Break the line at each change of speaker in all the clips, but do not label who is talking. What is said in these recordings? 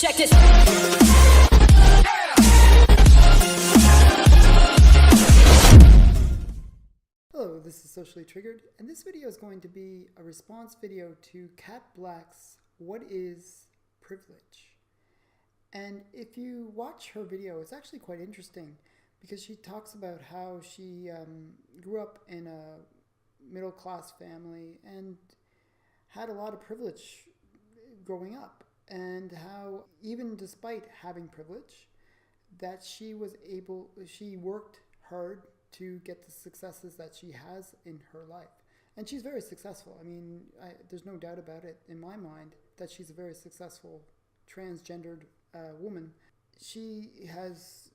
Check this.
Hello, this is Socially Triggered, and this video is going to be a response video to Kat Blaque's What is Privilege? And if you watch her video, it's actually quite interesting because she talks about how she grew up in a middle-class family and had a lot of privilege growing up, and how even despite having privilege, that she worked hard to get the successes that she has in her life. And she's very successful. I mean, there's no doubt about it in my mind that she's a very successful transgendered woman. She has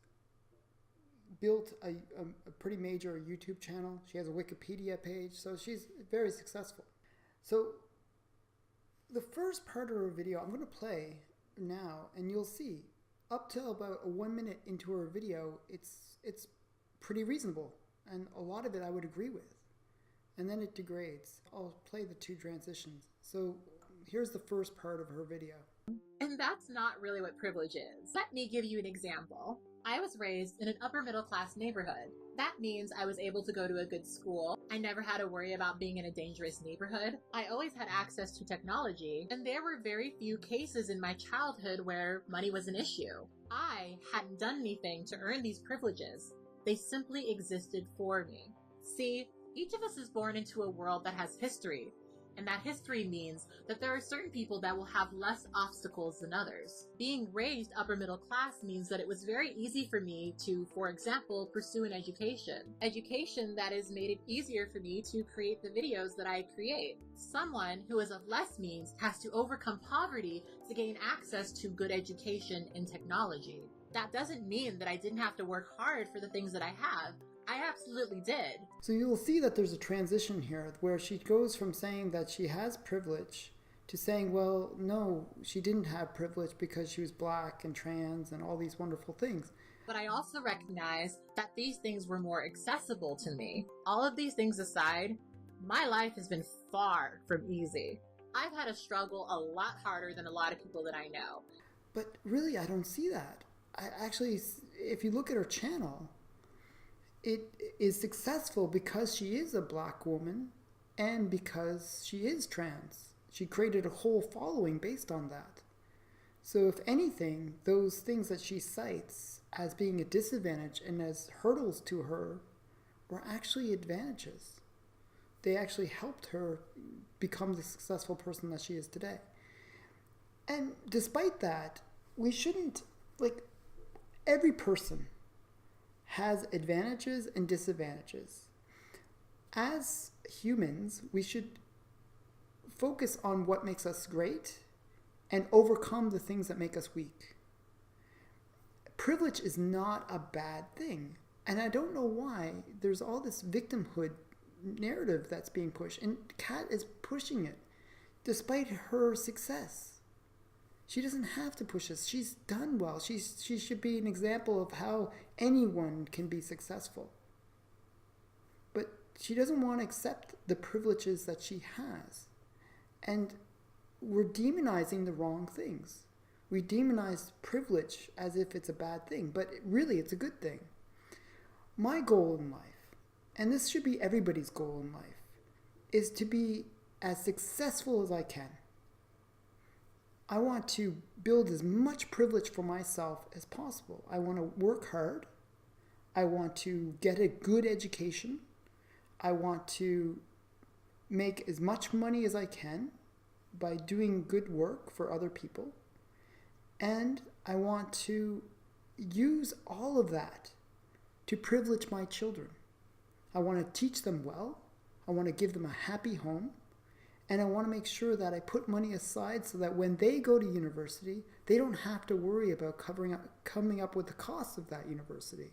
built a pretty major YouTube channel. She has a Wikipedia page, so she's very successful. So the first part of her video I'm going to play now, and you'll see up till about 1 minute into her video, it's pretty reasonable, and a lot of it I would agree with, and then it degrades. I'll play the two transitions. So here's the first part of her video.
And that's not really what privilege is. Let me give you an example. I was raised in an upper middle class neighborhood. That means I was able to go to a good school. I never had to worry about being in a dangerous neighborhood. I always had access to technology, and there were very few cases in my childhood where money was an issue. I hadn't done anything to earn these privileges. They simply existed for me. See, each of us is born into a world that has history, and that history means that there are certain people that will have less obstacles than others. Being raised upper middle class means that it was very easy for me to, for example, pursue an education. Education that has made it easier for me to create the videos that I create. Someone who is of less means has to overcome poverty to gain access to good education and technology. That doesn't mean that I didn't have to work hard for the things that I have. I absolutely did.
So you'll see that there's a transition here where she goes from saying that she has privilege to saying, well, no, she didn't have privilege because she was black and trans and all these wonderful things.
But I also recognize that these things were more accessible to me. All of these things aside, my life has been far from easy. I've had to struggle a lot harder than a lot of people that I know.
But really, I don't see that. Actually, if you look at her channel, it is successful because she is a black woman and because she is trans. She created a whole following based on that. So if anything, those things that she cites as being a disadvantage and as hurdles to her were actually advantages. They actually helped her become the successful person that she is today. And despite that, we shouldn't, every person has advantages and disadvantages. As humans, we should focus on what makes us great and overcome the things that make us weak. Privilege is not a bad thing. And I don't know why there's all this victimhood narrative that's being pushed. And Kat is pushing it despite her success. She doesn't have to push us. She's done well. She should be an example of how anyone can be successful. But she doesn't want to accept the privileges that she has. And we're demonizing the wrong things. We demonize privilege as if it's a bad thing, but really it's a good thing. My goal in life, and this should be everybody's goal in life, is to be as successful as I can. I want to build as much privilege for myself as possible. I want to work hard. I want to get a good education. I want to make as much money as I can by doing good work for other people. And I want to use all of that to privilege my children. I want to teach them well. I want to give them a happy home. And I want to make sure that I put money aside so that when they go to university, they don't have to worry about coming up with the cost of that university.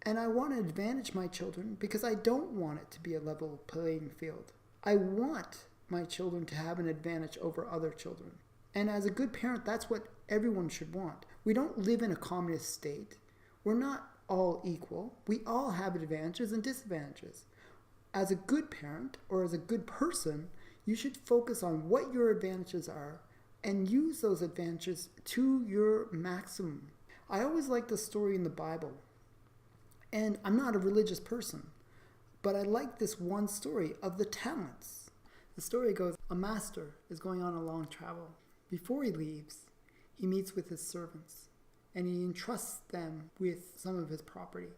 And I want to advantage my children because I don't want it to be a level playing field. I want my children to have an advantage over other children. And as a good parent, that's what everyone should want. We don't live in a communist state. We're not all equal. We all have advantages and disadvantages. As a good parent or as a good person, you should focus on what your advantages are, and use those advantages to your maximum. I always like the story in the Bible, and I'm not a religious person, but I like this one story of the talents. The story goes, a master is going on a long travel. Before he leaves, he meets with his servants, and he entrusts them with some of his property.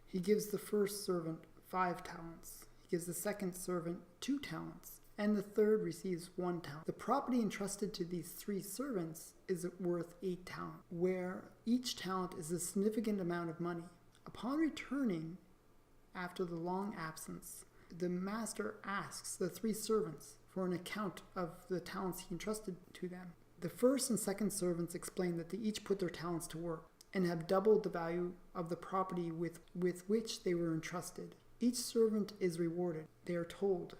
He gives the first servant 5 talents. He gives the second servant 2 talents, and the third receives 1 talent. The property entrusted to these 3 servants is worth 8 talents, where each talent is a significant amount of money. Upon returning, after the long absence, the master asks the 3 servants for an account of the talents he entrusted to them. The first and second servants explain that they each put their talents to work and have doubled the value of the property with which they were entrusted. Each servant is rewarded. They are told,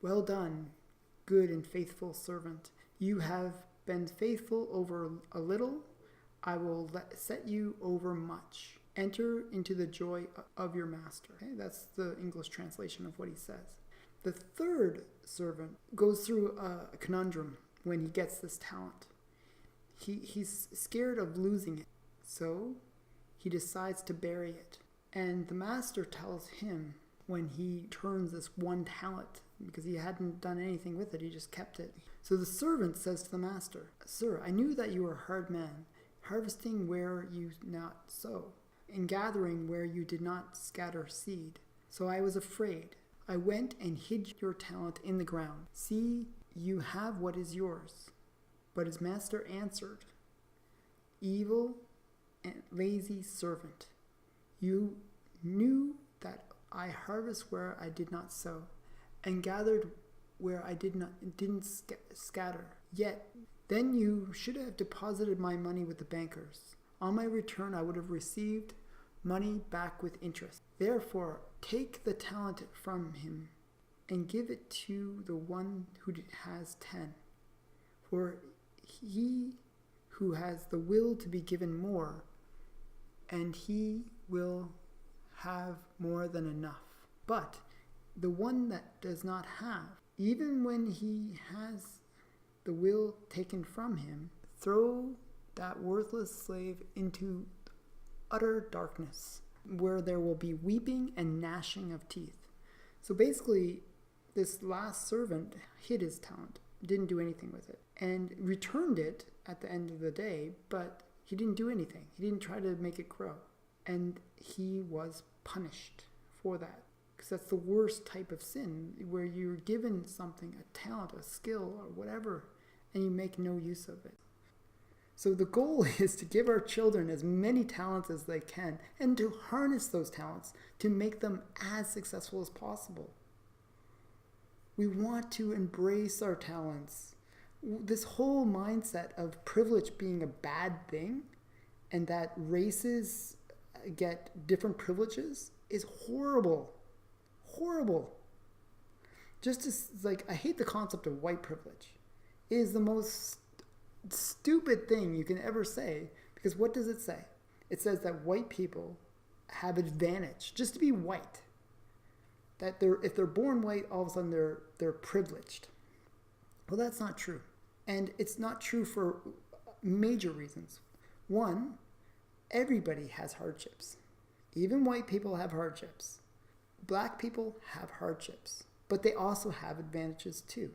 "Well done, good and faithful servant. You have been faithful over a little. I will set you over much. Enter into the joy of your master." Okay, that's the English translation of what he says. The third servant goes through a conundrum when he gets this talent. He's scared of losing it, so he decides to bury it. And the master tells him, when he turns this 1 talent, because he hadn't done anything with it, he just kept it. So the servant says to the master, "Sir, I knew that you were a hard man, harvesting where you not sow, and gathering where you did not scatter seed. So I was afraid. I went and hid your talent in the ground. See, you have what is yours." But his master answered, "Evil and lazy servant, you knew that I harvest where I did not sow, and gathered where I didn't scatter. Yet then you should have deposited my money with the bankers. On my return I would have received money back with interest. Therefore take the talent from him and give it to the one who has 10. For he who has the will to be given more, and he will have more than enough. But the one that does not have, even when he has the will taken from him, throw that worthless slave into utter darkness, where there will be weeping and gnashing of teeth." So basically, this last servant hid his talent, didn't do anything with it, and returned it at the end of the day, but he didn't do anything. He didn't try to make it grow. And he was punished for that. Because that's the worst type of sin, where you're given something, a talent, a skill, or whatever, and you make no use of it. So the goal is to give our children as many talents as they can, and to harness those talents to make them as successful as possible. We want to embrace our talents. This whole mindset of privilege being a bad thing, and that races get different privileges, is horrible. Horrible. Just as, I hate the concept of white privilege. It is the most stupid thing you can ever say, because what does it say? It says that white people have advantage just to be white. That if they're born white, all of a sudden they're privileged. Well, that's not true. And it's not true for major reasons. One, everybody has hardships. Even white people have hardships. Black people have hardships, but they also have advantages too.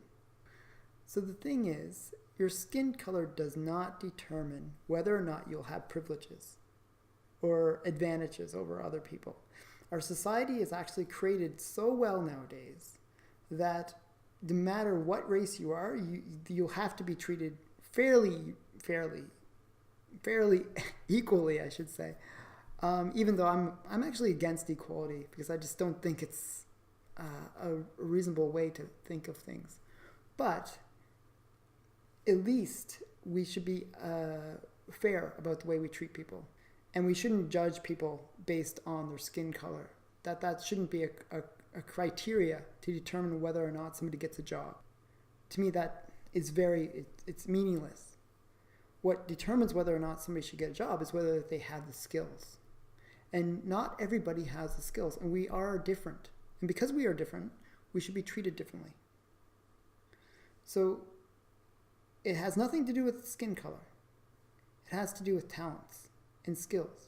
So the thing is, your skin color does not determine whether or not you'll have privileges or advantages over other people. Our society is actually created so well nowadays that no matter what race you are, you'll have to be treated fairly equally, I should say. Even though I'm actually against equality, because I just don't think it's a reasonable way to think of things. But at least we should be fair about the way we treat people. And we shouldn't judge people based on their skin color. That shouldn't be a criteria to determine whether or not somebody gets a job. To me, that is it's meaningless. What determines whether or not somebody should get a job is whether they have the skills. And not everybody has the skills, and we are different. And because we are different, we should be treated differently. So it has nothing to do with skin color. It has to do with talents and skills.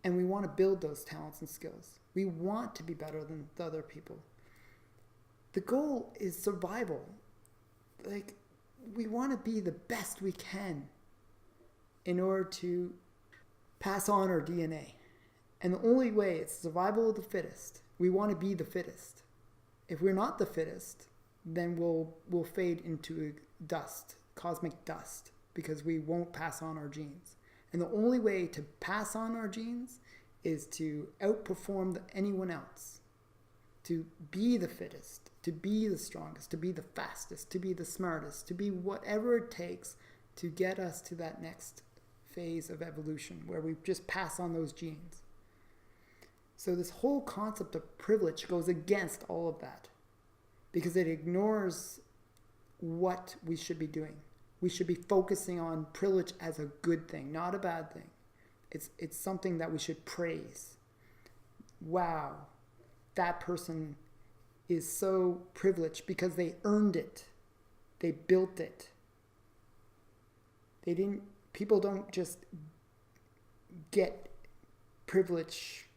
And we want to build those talents and skills. We want to be better than the other people. The goal is survival. Like, we want to be the best we can in order to pass on our DNA. And the only way, it's survival of the fittest. We want to be the fittest. If we're not the fittest, then we'll fade into dust, cosmic dust, because we won't pass on our genes. And the only way to pass on our genes is to outperform anyone else, to be the fittest, to be the strongest, to be the fastest, to be the smartest, to be whatever it takes to get us to that next phase of evolution where we just pass on those genes. So this whole concept of privilege goes against all of that because it ignores what we should be doing. We should be focusing on privilege as a good thing, not a bad thing. It's something that we should praise. Wow, that person is so privileged because they earned it. They built it. People don't just get privilege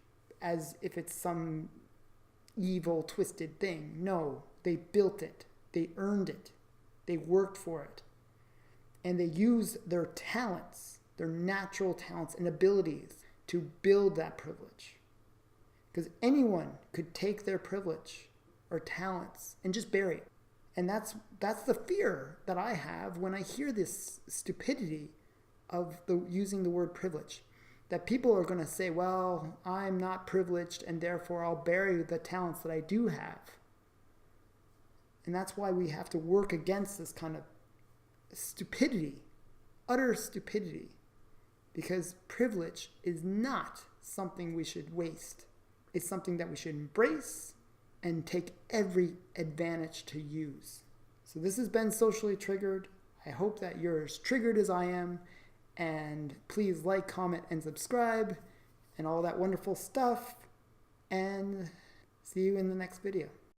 as if it's some evil, twisted thing. No, they built it. They earned it. They worked for it. And they use their talents, their natural talents and abilities to build that privilege. Because anyone could take their privilege or talents and just bury it. And that's the fear that I have when I hear this stupidity of using the word privilege. That people are going to say, well, I'm not privileged and therefore I'll bury the talents that I do have. And that's why we have to work against this kind of stupidity, utter stupidity, because privilege is not something we should waste. It's something that we should embrace and take every advantage to use. So this has been Socially Triggered. I hope that you're as triggered as I am, and please like, comment, and subscribe, and all that wonderful stuff, and see you in the next video.